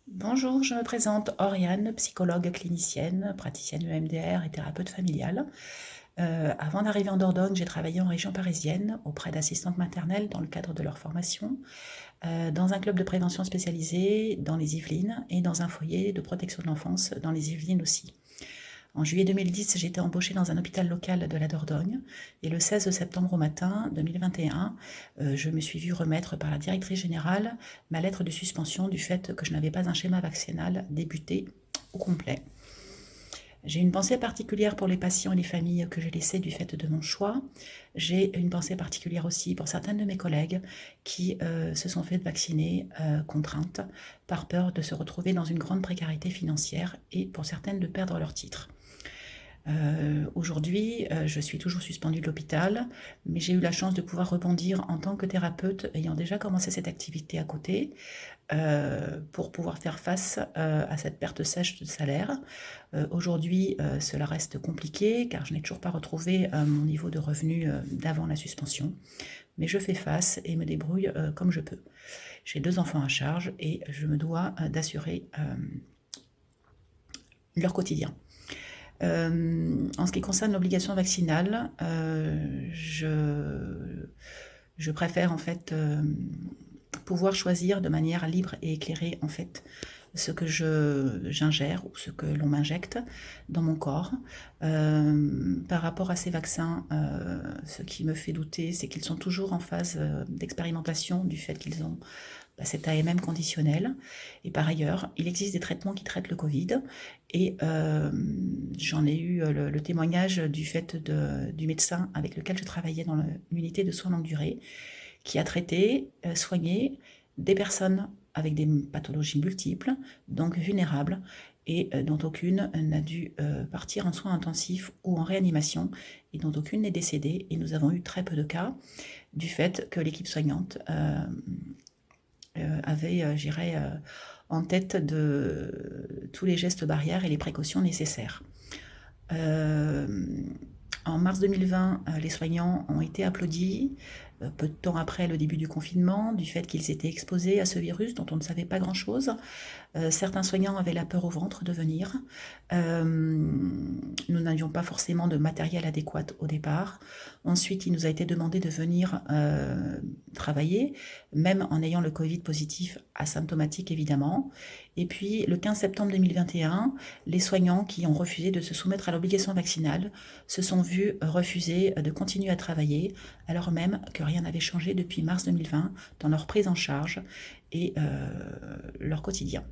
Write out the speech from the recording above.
Bonjour, je me présente Oriane, psychologue clinicienne, praticienne EMDR et thérapeute familiale. Avant d'arriver en Dordogne, j'ai travaillé en région parisienne auprès d'assistantes maternelles dans le cadre de leur formation, dans un club de prévention spécialisé dans les Yvelines et dans un foyer de protection de l'enfance dans les Yvelines aussi. En juillet 2010, j'ai été embauchée dans un hôpital local de la Dordogne et le 16 septembre au matin 2021, je me suis vue remettre par la directrice générale ma lettre de suspension du fait que je n'avais pas un schéma vaccinal débuté au complet. J'ai une pensée particulière pour les patients et les familles que j'ai laissées du fait de mon choix. J'ai une pensée particulière aussi pour certaines de mes collègues qui se sont fait vacciner contraintes par peur de se retrouver dans une grande précarité financière et pour certaines de perdre leur titre. Aujourd'hui, je suis toujours suspendue de l'hôpital, mais j'ai eu la chance de pouvoir rebondir en tant que thérapeute ayant déjà commencé cette activité à côté, pour pouvoir faire face à cette perte sèche de salaire. Aujourd'hui, cela reste compliqué car je n'ai toujours pas retrouvé mon niveau de revenu d'avant la suspension, mais je fais face et me débrouille comme je peux. J'ai 2 enfants à charge et je me dois d'assurer leur quotidien. En ce qui concerne l'obligation vaccinale, je préfère en fait pouvoir choisir de manière libre et éclairée en fait ce que j'ingère ou ce que l'on m'injecte dans mon corps. Par rapport à ces vaccins, ce qui me fait douter, c'est qu'ils sont toujours en phase d'expérimentation du fait qu'ils ont cet AMM conditionnel. Et par ailleurs, il existe des traitements qui traitent le Covid. Et j'en ai eu le témoignage du fait du médecin avec lequel je travaillais dans l'unité de soins longue durée, qui a traité, soigné des personnes avec des pathologies multiples, donc vulnérables, et dont aucune n'a dû partir en soins intensifs ou en réanimation, et dont aucune n'est décédée. Et nous avons eu très peu de cas du fait que l'équipe soignante avait, j'irais, en tête de tous les gestes barrières et les précautions nécessaires. En mars 2020, les soignants ont été applaudis, peu de temps après le début du confinement, du fait qu'ils étaient exposés à ce virus dont on ne savait pas grand-chose. Certains soignants avaient la peur au ventre de venir. Nous n'avions pas forcément de matériel adéquat au départ. Ensuite, il nous a été demandé de venir travailler, même en ayant le Covid positif, asymptomatique évidemment. Et puis, le 15 septembre 2021, les soignants qui ont refusé de se soumettre à l'obligation vaccinale se sont vus refuser de continuer à travailler, alors même que rien n'avait changé depuis mars 2020 dans leur prise en charge et leur quotidien.